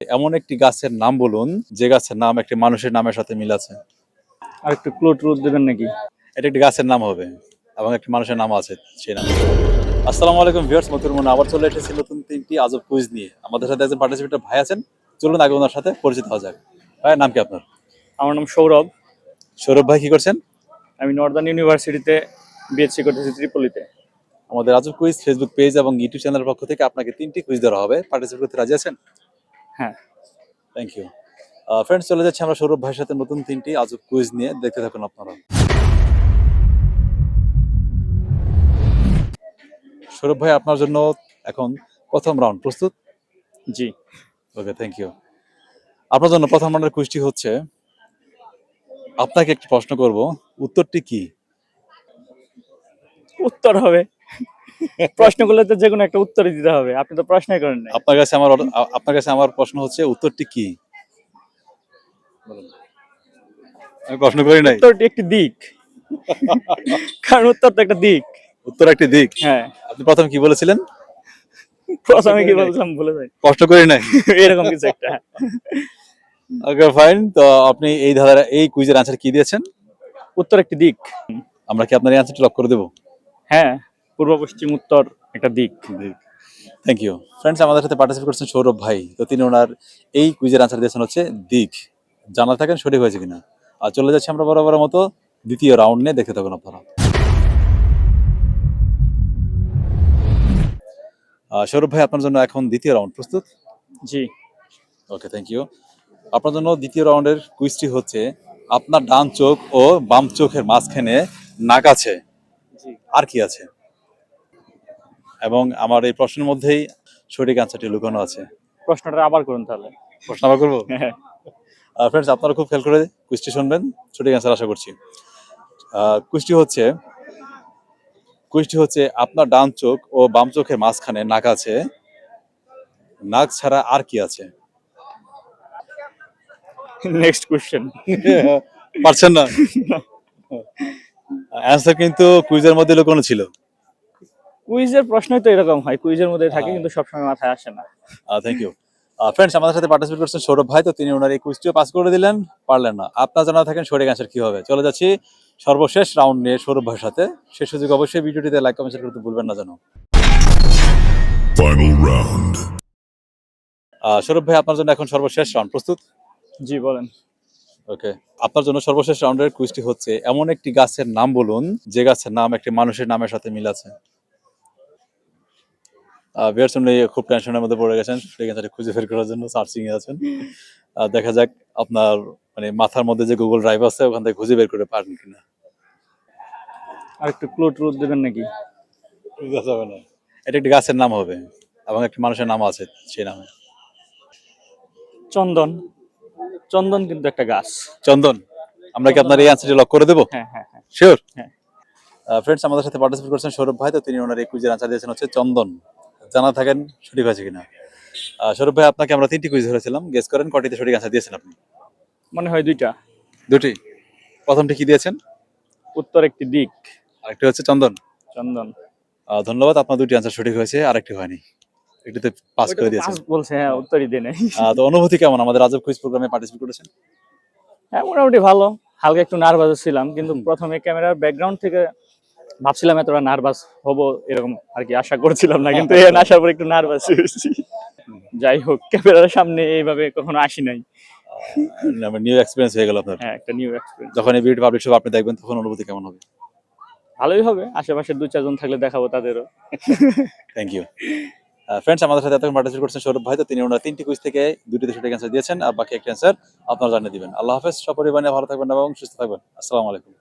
এমন একটি গাছের নাম বলুন যে গাছের নাম একটি মানুষের নামের সাথে মিল আছে। আর একটু ক্লু ট্লু দেবেন নাকি? এটা একটি গাছের নাম হবে এবং একটি মানুষের নাম আছে সেই নাম। আসসালামু আলাইকুম ভিউয়ার্স, মতুর মনে আবার চলে এসেছি নতুন তিনটি আজব কুইজ নিয়ে। আমাদের সাথে একজন পার্টিসিপেন্ট ভাই আছেন, চলুন আগে ওনার সাথে পরিচিত হওয়া যাক। ভাইয়ের নাম কি আপনার? আমার নাম সৌরভ। সৌরভ ভাই, কি করছেন? আমি নর্দার্ন ইউনিভার্সিটিতে বিএসসি করতেছি ত্রিপলিতে। আমাদের আজব কুইজ ফেসবুক পেজ এবং ইউটিউব চ্যানেলের পক্ষ থেকে আপনাকে তিনটি কুইজ দেওয়া হবে। পার্টিসিপেট করতে রাজি আছেন? হ্যাঁ। Thank you. ফ্রেন্ডস, চলে যাচ্ছে আমরা সৌরভ ভাইয়ের সাথে নতুন তিনটি আজব কুইজ নিয়ে। দেখতে থাকুন আপনারা। সৌরভ ভাই, আপনার জন্য এখন প্রথম রাউন্ড প্রস্তুত? জি। ওকে, থ্যাংক ইউ। আপনার জন্য প্রথম রাউন্ডের কুইজটি হচ্ছে, আপনাকে একটি প্রশ্ন করব, উত্তরটি কি? উত্তর হবে প্রশ্নগুলো তো যে কোনো একটা উত্তরই দিতে হবে, আপনি তো প্রশ্নই করেন না। আপনার কাছে আমার প্রশ্ন হচ্ছে, উত্তরটি কি? আমি প্রশ্ন করি নাই। উত্তরটি একটি দিক কারণ উত্তর তো একটা দিক। উত্তর একটি দিক? হ্যাঁ। আপনি প্রথম কি বলেছিলেন? প্রথমে কি বলছিলাম ভুলে যাই। প্রশ্ন করি নাই এরকম কিছু একটা। Okay fine. তো আপনি এই ধারার এই কুইজের আনসার কি দিয়েছেন? উত্তর একটি দিক। আমরা কি আপনার এই আনসারটি লক করে দেব? হ্যাঁ, পূর্ব পশ্চিম উত্তর একটা দিক। Thank you. ফ্রেন্ডস, আমাদের সাথে পার্টিসিপেট করছেন সৌরভ ভাই। তো তিনি ওনার এই কুইজের আনসার দিয়েছেন হচ্ছে দিক। জানা থাকেন সঠিক হয়েছে কিনা। আর চলে যাচ্ছে আমরা বরাবর মতো দ্বিতীয় রাউন্ড নিয়ে। দেখতে থাকুন আপনারা। সৌরভ ভাই, আপনার জন্য এখন দ্বিতীয় রাউন্ড প্রস্তুত? জি। ওকে, থ্যাংক ইউ। আপনার জন্য দ্বিতীয় রাউন্ডের কুইজটি হচ্ছে, আপনার ডান চোখ ও বাম চোখের মাঝখানে নাক আছে, আর কি আছে? এবং আমার এই প্রশ্নের মধ্যেই সঠিক আনসারটি লুকানো আছে। প্রশ্নটা আবার করুন তাহলে। প্রশ্ন আবার করবো? হ্যাঁ। ফ্রেন্ডস, আপনারা খুব খেয়াল করে কুইজটি শুনবেন, সঠিক আনসার আশা করছি। কুইজটি হচ্ছে আপনার ডান চোখ ও বাম চোখের মাঝখানে নাক আছে, নাক ছাড়া আর কি আছে? Next question. পারছেন না? অ্যান্সার কিন্তু কুইজের মধ্যে লুকানো ছিল। কুইজের প্রশ্নই তো এরকম হয়, কুইজের মধ্যে থাকে কিন্তু সবসময় মাথায় আসে না। Thank you. ফ্রেন্ডস, আমাদের সাথে পার্টিসিপেট করছেন সৌরভ ভাই। তো তিনি ওনার এই কুইজটিও পাস করে দিলেন, পারলেন না। আপনার জানা থাকেন সঠিক অ্যান্সার কি হবে। চলে যাচ্ছি সর্বশেষ রাউন্ড নিয়ে সৌরভ ভাইয়ের সাথে। শেষ সুযোগ, অবশ্যই ভিডিওটিতে লাইক কমেন্ট করতে ভুলবেন না যেন। Final round. সৌরভ ভাই, আপনার জন্য এখন সর্বশেষ রাউন্ড প্রস্তুত? জি, বলেন। ওকে, আপনার জন্য সর্বশেষ রাউন্ডের কুইজটি হচ্ছে, এমন একটি গাছের নাম বলুন যে গাছের নাম একটি মানুষের নামের সাথে মিল আছে। ভিউয়ার্স, উনি খুব টেনশনের মধ্যে পড়ে গেছেন, সেই গাছটা খুঁজে বের করার জন্য সার্চিং এ আছেন। দেখা যাক আপনার মাথার মধ্যে যে গুগল ড্রাইভ আছে ওখান থেকে খুঁজে বের করে পারেন কিনা। আর একটু ক্লু ট্লু দেবেন নাকি? যাবে না। এটা একটি গাছের নাম হবে এবং একটি মানুষের নাম আছে সেই নামে। চন্দন। চন্দন কিন্তু একটা গাছ। চন্দন? আমরা কি আপনার এই আনসারটি লক করে দেবো? হ্যাঁ হ্যাঁ হ্যাঁ। শিওর? হ্যাঁ। ফ্রেন্ডস, আমাদের সাথে পার্টিসিপেট করছেন সৌরভ ভাই। তো তিনি ওনার এই কুইজের আনসার দিয়েছেন হচ্ছে চন্দন। জানা থাকেন সঠিক হয়েছে কিনা। সৌরভ ভাই, আপনাকে আমরা তিনটি কুইজ ধরেছিলাম, গেস করেন কটিতে সঠিক আনসার দিয়েছেন আপনি? মনে হয় দুইটা। দুটি। প্রথমটি কি দিয়েছেন? উত্তর একটি দিক। আরেকটি হচ্ছে চন্দন। চন্দন। ধন্যবাদ, আপনার দুটি আনসার সঠিক হয়েছে, আরেকটি হয়নি। একটিতে পাস করে দিয়েছেন। বলছে, হ্যাঁ, উত্তরই দেয় নাই। তো অনুভূতি কেমন আমাদের আজব কুইজ প্রোগ্রামে পার্টিসিপেট করেছেন? হ্যাঁ, মোটামুটি ভালো। হালকা একটু নার্ভাস ছিলাম, কিন্তু প্রথমে ক্যামেরার ব্যাকগ্রাউন্ড থেকে ভাবছিলাম এতটা নার্ভাস হব এরকম আর কি আশা করছিলাম না, কিন্তু এখানে আসার পর একটু নার্ভাস হয়েছি। যাই হোক, ক্যামেরার সামনে এইভাবে কখনো আসি নাই। নিউ এক্সপেরিয়েন্স হয়ে গেল আপনার। হ্যাঁ, একটা নিউ এক্সপেরিয়েন্স। যখন এই ভিডিও পাবলিশ হবে আপনি দেখবেন, তখন অনুভূতি কেমন হবে? ভালোই হবে, আশেপাশে 2-4 জন থাকলে দেখাবো তাদেরও। Thank you. ফ্রেন্ডস, আমাদের সাথে এতক্ষণ পার্টিসিপেট করছেন সৌরভ ভাই। তো তিনি ওনার তিনটি কুইজ থেকে দুটিতে সঠিক অ্যান্সার দিয়েছেন, আর বাকি একটা অ্যান্সার আপনারা জানিয়ে দিবেন। আল্লাহ হাফেজ। সপরিবারে ভালো থাকবেন এবং সুস্থ থাকবেন। আসসালামু আলাইকুম।